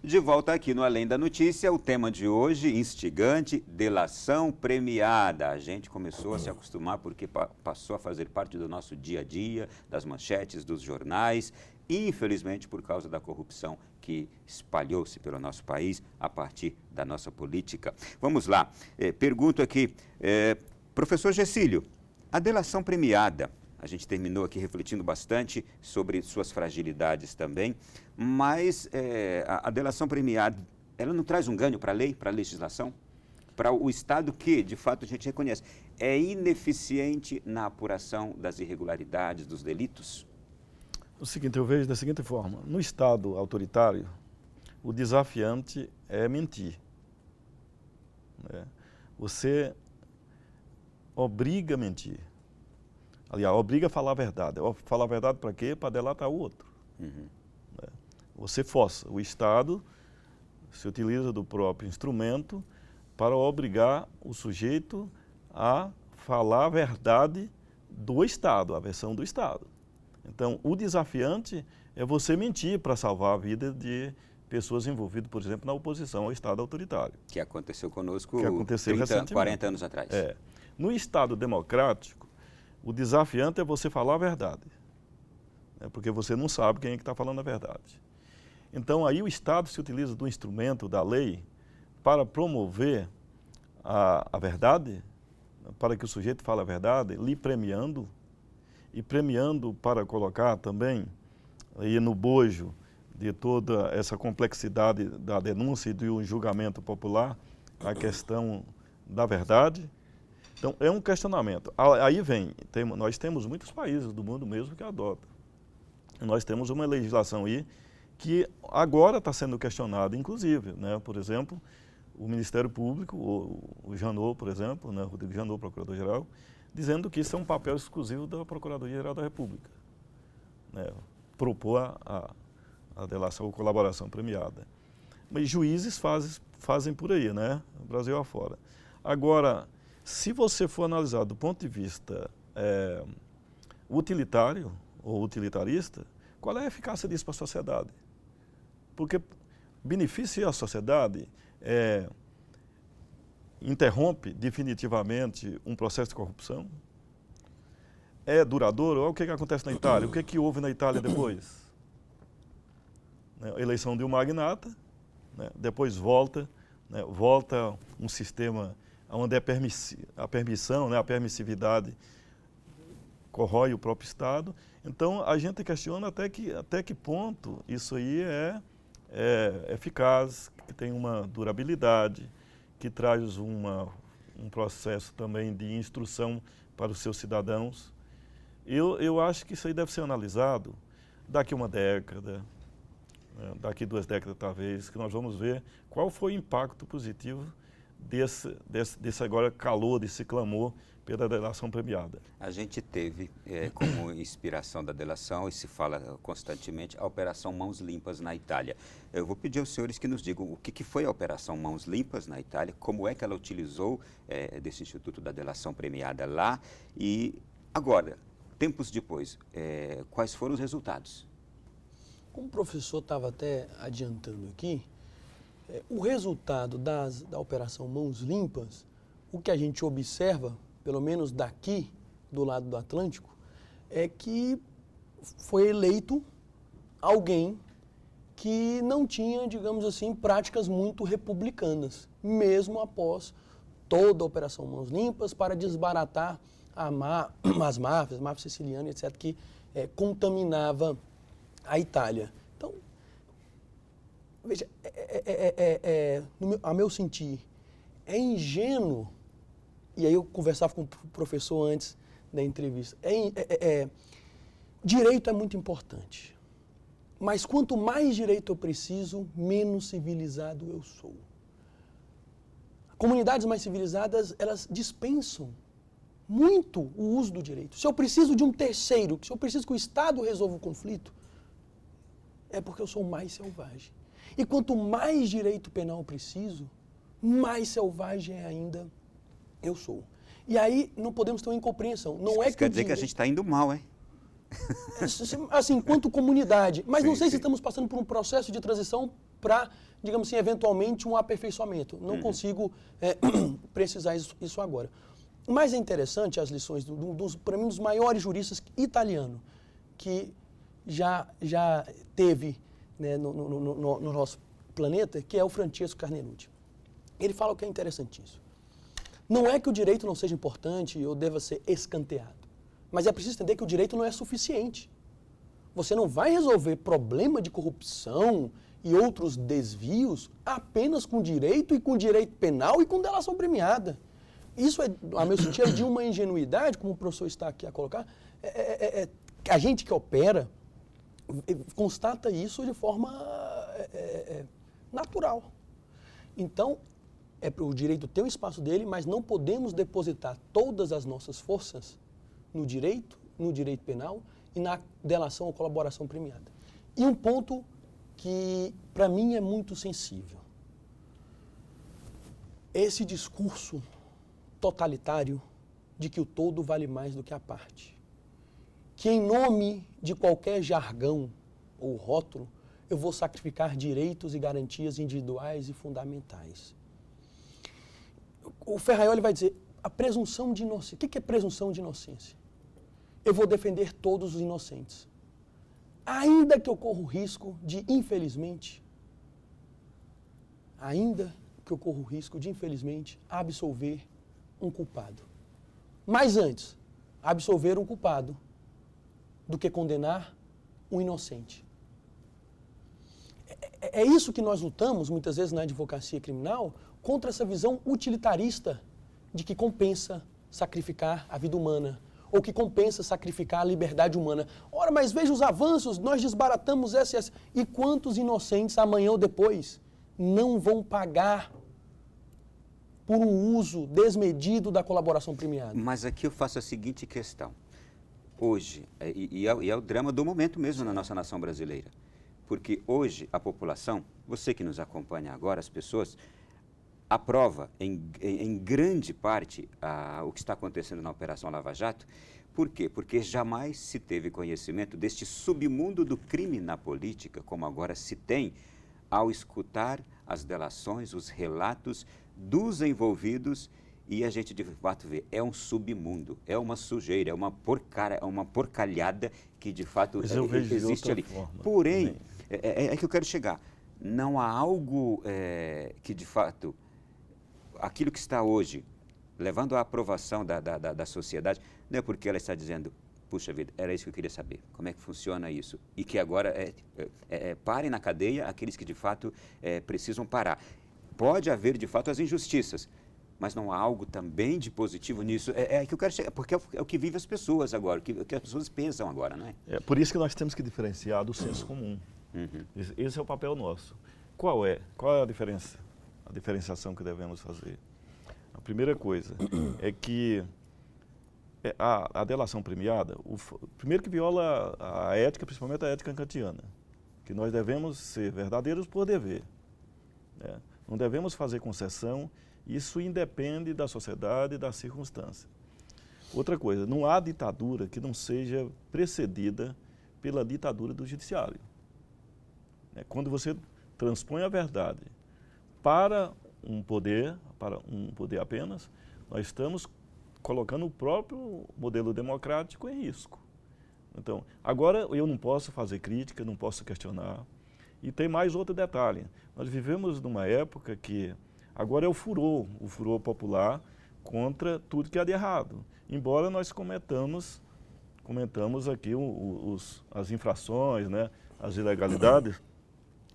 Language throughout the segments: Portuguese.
De volta aqui no Além da Notícia, o tema de hoje, instigante, delação premiada. A gente começou a se acostumar porque passou a fazer parte do nosso dia a dia, das manchetes, dos jornais, infelizmente por causa da corrupção que espalhou-se pelo nosso país a partir da nossa política. Vamos lá, pergunto aqui, professor Gessílio, a delação premiada, a gente terminou aqui refletindo bastante sobre suas fragilidades também, mas a delação premiada, ela não traz um ganho para a lei, para a legislação? Para o Estado que, de fato, a gente reconhece, é ineficiente na apuração das irregularidades, dos delitos? O seguinte, eu vejo da seguinte forma, no Estado autoritário, o desafiante é mentir. Você obriga a mentir. Aliás, obriga a falar a verdade. Falar a verdade para quê? Para delatar o outro. Uhum. Você força. O Estado se utiliza do próprio instrumento para obrigar o sujeito a falar a verdade do Estado, a versão do Estado. Então, o desafiante é você mentir para salvar a vida de pessoas envolvidas, por exemplo, na oposição ao Estado autoritário. Que aconteceu conosco 40 anos atrás. No Estado democrático, o desafiante é você falar a verdade, porque você não sabe quem é que está falando a verdade. Então, aí o Estado se utiliza do instrumento da lei para promover a verdade, para que o sujeito fale a verdade, lhe premiando, e premiando para colocar também aí no bojo de toda essa complexidade da denúncia e do julgamento popular, a questão da verdade. Então, é um questionamento. Aí vem, nós temos muitos países do mundo mesmo que adotam. Nós temos uma legislação aí que agora está sendo questionada, inclusive, por exemplo, o Ministério Público, o Janot, por exemplo, Rodrigo Janot, procurador-geral, dizendo que isso é um papel exclusivo da Procuradoria-Geral da República, propor a delação ou colaboração premiada. Mas juízes fazem por aí, Brasil afora. Agora, se você for analisar do ponto de vista utilitário ou utilitarista, qual é a eficácia disso para a sociedade? Porque beneficia a sociedade, interrompe definitivamente um processo de corrupção, é duradouro. Olha o que acontece na Itália, o que houve na Itália depois? A eleição de um magnata, depois volta um sistema onde a permissão, a permissividade corrói o próprio Estado. Então, a gente questiona até que ponto isso aí é eficaz, que tem uma durabilidade, que traz um processo também de instrução para os seus cidadãos. Eu acho que isso aí deve ser analisado daqui uma década, daqui 2 décadas talvez, que nós vamos ver qual foi o impacto positivo desse agora calor, desse clamor pela delação premiada. A gente teve como inspiração da delação, e se fala constantemente, a Operação Mãos Limpas na Itália. Eu vou pedir aos senhores que nos digam o que foi a Operação Mãos Limpas na Itália, como é que ela utilizou desse Instituto da Delação Premiada lá, e agora, tempos depois, quais foram os resultados? Como o professor estava até adiantando aqui, o resultado da Operação Mãos Limpas, o que a gente observa, pelo menos daqui, do lado do Atlântico, é que foi eleito alguém que não tinha, digamos assim, práticas muito republicanas, mesmo após toda a Operação Mãos Limpas, para desbaratar as máfias, máfia siciliana, etc., que contaminava a Itália. Então, veja, a meu sentir, é ingênuo, e aí eu conversava com o professor antes da entrevista, direito é muito importante, mas quanto mais direito eu preciso, menos civilizado eu sou. Comunidades mais civilizadas, elas dispensam muito o uso do direito. Se eu preciso de um terceiro, se eu preciso que o Estado resolva o conflito, é porque eu sou mais selvagem. E quanto mais direito penal eu preciso, mais selvagem ainda eu sou. E aí não podemos ter uma incompreensão. Não é que quer dizer que a gente está indo mal, hein? Assim, enquanto comunidade. Mas Sim, não sei sim. se estamos passando por um processo de transição para, digamos assim, eventualmente um aperfeiçoamento. Não consigo precisar isso agora. O mais interessante, as lições para mim, dos maiores juristas italianos que já teve, né, no nosso planeta, que é o Francesco Carnelucci. Ele fala o que é interessantíssimo. Não é que o direito não seja importante ou deva ser escanteado, mas é preciso entender que o direito não é suficiente. Você não vai resolver problema de corrupção e outros desvios apenas com direito e com direito penal e com delação premiada. Isso, a meu sentir, é de uma ingenuidade, como o professor está aqui a colocar. A gente que opera constata isso de forma natural. Então, é para o direito ter o espaço dele, mas não podemos depositar todas as nossas forças no direito penal e na delação ou colaboração premiada. E um ponto que, para mim, é muito sensível. Esse discurso totalitário de que o todo vale mais do que a parte. Que em nome de qualquer jargão ou rótulo, eu vou sacrificar direitos e garantias individuais e fundamentais. O Ferraioli vai dizer, a presunção de inocência. O que é presunção de inocência? Eu vou defender todos os inocentes. Ainda que eu corra o risco de, infelizmente, absolver um culpado. Mas antes, absolver um culpado do que condenar um inocente. É isso que nós lutamos, muitas vezes, na advocacia criminal, contra essa visão utilitarista de que compensa sacrificar a vida humana, ou que compensa sacrificar a liberdade humana. Ora, mas veja os avanços, nós desbaratamos essa. E quantos inocentes, amanhã ou depois, não vão pagar por um uso desmedido da colaboração premiada? Mas aqui eu faço a seguinte questão. Hoje, e é o drama do momento mesmo na nossa nação brasileira, porque hoje a população, você que nos acompanha agora, as pessoas, aprova em grande parte o que está acontecendo na Operação Lava Jato. Por quê? Porque jamais se teve conhecimento deste submundo do crime na política, como agora se tem, ao escutar as delações, os relatos dos envolvidos, e a gente de fato vê, é um submundo, é uma sujeira, é uma porcalhada que de fato existe ali. Porém, é que eu quero chegar, não há algo que de fato, aquilo que está hoje, levando à aprovação da sociedade, não é porque ela está dizendo, puxa vida, era isso que eu queria saber, como é que funciona isso, e que agora parem na cadeia aqueles que de fato precisam parar. Pode haver de fato as injustiças, mas não há algo também de positivo nisso. É que eu quero chegar, porque é o que vive as pessoas agora, o que as pessoas pensam agora, não é? É por isso que nós temos que diferenciar do senso comum. Esse é o papel nosso. Qual é a diferença? A diferenciação que devemos fazer. A primeira coisa é que a delação premiada, primeiro que viola a ética, principalmente a ética kantiana, que nós devemos ser verdadeiros por dever. Né? Não devemos fazer concessão, isso independe da sociedade e da circunstância. Outra coisa, não há ditadura que não seja precedida pela ditadura do judiciário. Quando você transpõe a verdade para um poder apenas, nós estamos colocando o próprio modelo democrático em risco. Então, agora eu não posso fazer crítica, não posso questionar. E tem mais outro detalhe. Nós vivemos numa época que agora é o furor popular contra tudo que há de errado. Embora nós comentamos aqui as infrações, né, as ilegalidades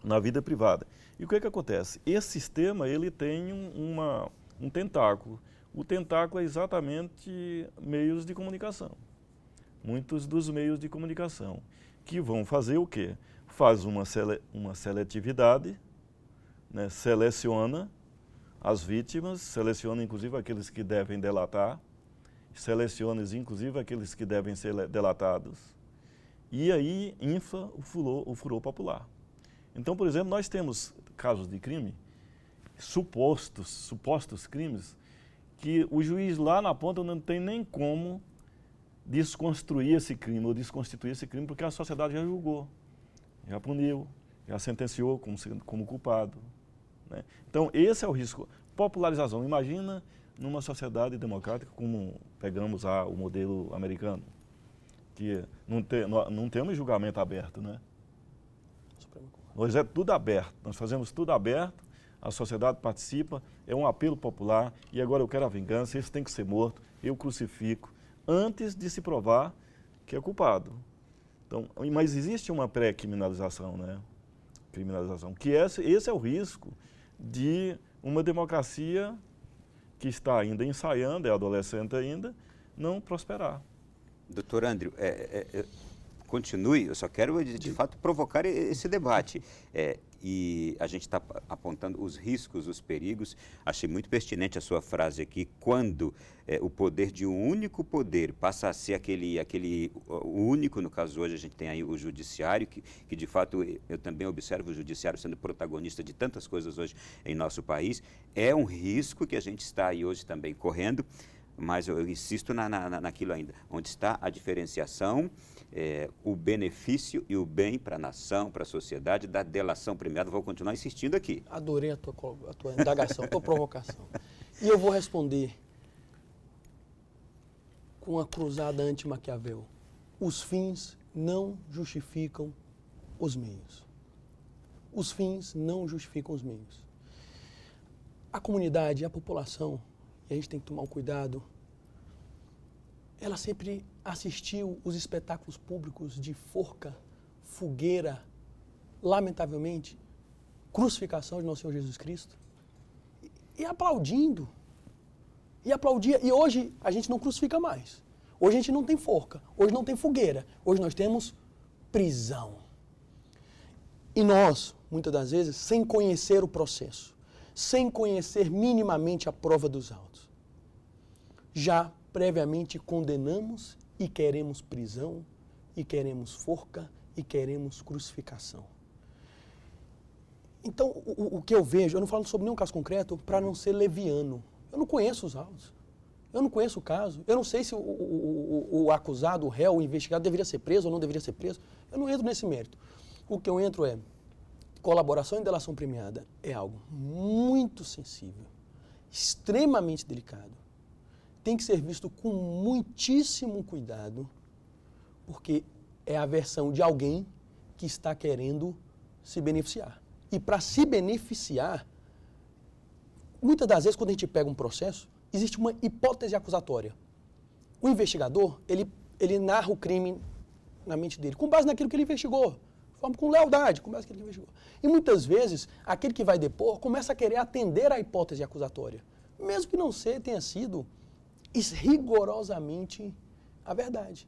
na vida privada. E o que acontece? Esse sistema ele tem um tentáculo. O tentáculo é exatamente meios de comunicação. Muitos dos meios de comunicação que vão fazer o quê? Faz uma seletividade, né, seleciona as vítimas, seleciona inclusive aqueles que devem delatar, seleciona inclusive aqueles que devem ser delatados, e aí infla o furor popular. Então, por exemplo, nós temos casos de crime, supostos crimes, que o juiz lá na ponta não tem nem como desconstruir esse crime ou desconstituir esse crime porque a sociedade já julgou, já puniu, já sentenciou como culpado. Né? Então, esse é o risco. Popularização. Imagina numa sociedade democrática como pegamos o modelo americano, que não temos julgamento aberto, né? Nós é tudo aberto, nós fazemos tudo aberto, a sociedade participa, é um apelo popular, e agora eu quero a vingança, esse tem que ser morto, eu crucifico, antes de se provar que é culpado. Então, mas existe uma pré-criminalização, né? Criminalização, que esse é o risco de uma democracia que está ainda ensaiando, é adolescente ainda, não prosperar. Doutor André, continue, eu só quero, de fato, provocar esse debate. E a gente está apontando os riscos, os perigos. Achei muito pertinente a sua frase aqui, quando o poder de um único poder passa a ser o único, no caso hoje a gente tem aí o judiciário, que de fato eu também observo o judiciário sendo protagonista de tantas coisas hoje em nosso país. É um risco que a gente está aí hoje também correndo, mas eu insisto naquilo ainda, onde está a diferenciação, o benefício e o bem para a nação, para a sociedade, da delação premiada. Vou continuar insistindo aqui. Adorei a tua indagação, a tua provocação. E eu vou responder com a cruzada anti-Maquiavel. Os fins não justificam os meios. Os fins não justificam os meios. A comunidade, a população, e a gente tem que tomar um cuidado, ela sempre assistiu os espetáculos públicos de forca, fogueira, lamentavelmente, crucificação de nosso Senhor Jesus Cristo, e aplaudindo. E aplaudia. E hoje a gente não crucifica mais. Hoje a gente não tem forca, hoje não tem fogueira, hoje nós temos prisão. E nós, muitas das vezes, sem conhecer o processo, sem conhecer minimamente a prova dos autos, já previamente condenamos e queremos prisão, e queremos forca, e queremos crucificação. Então, o que eu vejo, eu não falo sobre nenhum caso concreto para não ser leviano. Eu não conheço os autos, eu não conheço o caso, eu não sei se o acusado, o réu, o investigado deveria ser preso ou não deveria ser preso. Eu não entro nesse mérito. O que eu entro é, colaboração e delação premiada é algo muito sensível, extremamente delicado. Tem que ser visto com muitíssimo cuidado, porque é a versão de alguém que está querendo se beneficiar. E para se beneficiar, muitas das vezes, quando a gente pega um processo, existe uma hipótese acusatória. O investigador, ele narra o crime na mente dele, com base naquilo que ele investigou, com lealdade, com base naquilo que ele investigou. E muitas vezes, aquele que vai depor começa a querer atender à hipótese acusatória, mesmo que não tenha sido rigorosamente a verdade.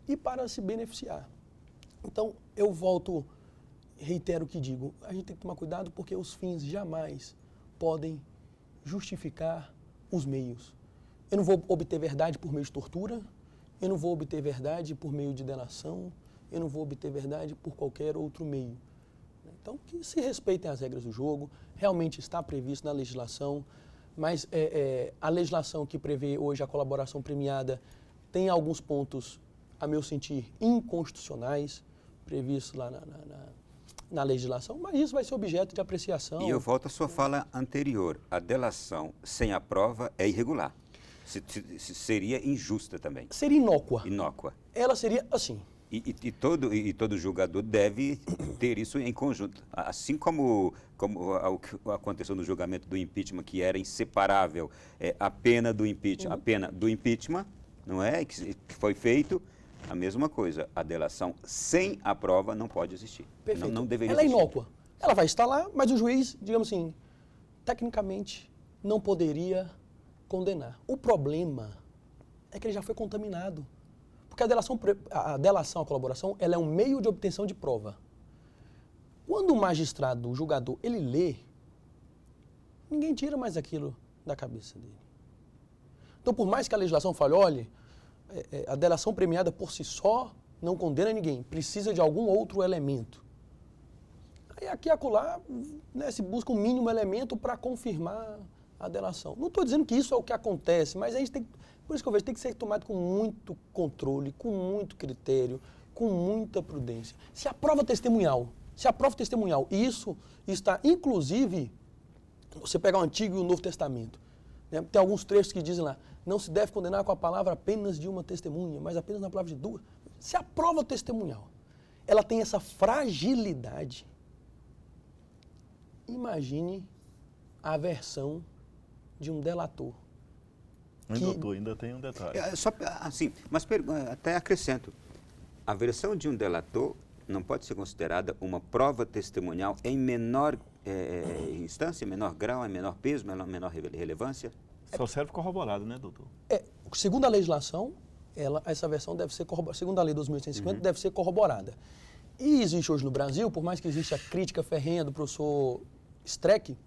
E para se beneficiar. Então, eu reitero o que digo, a gente tem que tomar cuidado porque os fins jamais podem justificar os meios. Eu não vou obter verdade por meio de tortura, eu não vou obter verdade por meio de delação, eu não vou obter verdade por qualquer outro meio. Então, que se respeitem as regras do jogo, realmente está previsto na legislação, mas a legislação que prevê hoje a colaboração premiada tem alguns pontos, a meu sentir, inconstitucionais, previstos lá na legislação, mas isso vai ser objeto de apreciação. E eu volto à sua fala anterior. A delação sem a prova é irregular. Seria injusta também. Seria inócua. Inócua. Ela seria assim. E todo julgador deve ter isso em conjunto. Assim como aconteceu no julgamento do impeachment, que era inseparável a pena do impeachment, a pena do impeachment, não é? Que foi feito, a mesma coisa. A delação sem a prova não pode existir. Perfeito. Não deveria existir. Ela é inócua. Ela vai estar lá, mas o juiz, digamos assim, tecnicamente não poderia condenar. O problema é que ele já foi contaminado. Porque a delação, a colaboração, ela é um meio de obtenção de prova. Quando o magistrado, o julgador, ele lê, ninguém tira mais aquilo da cabeça dele. Então, por mais que a legislação fale, olha, a delação premiada por si só não condena ninguém, precisa de algum outro elemento. Aí aqui e acolá, né, se busca um mínimo elemento para confirmar a delação. Não estou dizendo que isso é o que acontece, mas a gente tem que Por isso que eu vejo que tem que ser tomado com muito controle, com muito critério, com muita prudência. Se a prova testemunhal, e isso está, inclusive, você pegar o Antigo e o Novo Testamento, né? Tem alguns trechos que dizem lá, não se deve condenar com a palavra apenas de uma testemunha, mas apenas na palavra de duas. Se a prova testemunhal, ela tem essa fragilidade, imagine a versão de um delator. Doutor, ainda tem um detalhe. Só assim, mas até acrescento, a versão de um delator não pode ser considerada uma prova testemunhal em menor instância, menor grau, em menor peso, menor relevância? Só serve corroborado, né, doutor? Segundo a legislação, essa versão deve ser corroborada. Segundo a lei 2.150, deve ser corroborada. E existe hoje no Brasil, por mais que exista a crítica ferrenha do professor Streck,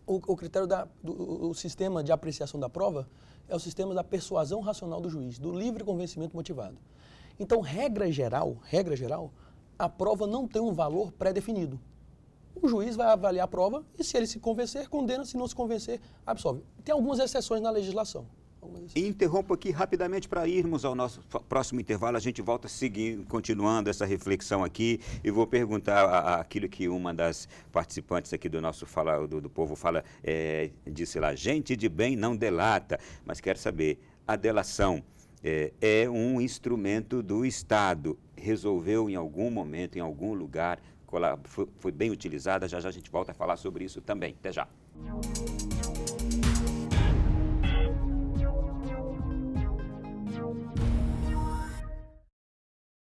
o critério do sistema de apreciação da prova é o sistema da persuasão racional do juiz, do livre convencimento motivado. Então, regra geral, a prova não tem um valor pré-definido. O juiz vai avaliar a prova e, se ele se convencer, condena; se não se convencer, absolve. Tem algumas exceções na legislação. E interrompo aqui rapidamente para irmos ao nosso próximo intervalo. A gente volta continuando essa reflexão aqui, e vou perguntar aquilo que uma das participantes aqui do nosso do Povo Fala disse lá: gente de bem não delata. Mas quero saber, a delação é um instrumento do Estado, resolveu em algum momento, em algum lugar, foi bem utilizada? Já já a gente volta a falar sobre isso também. Até já.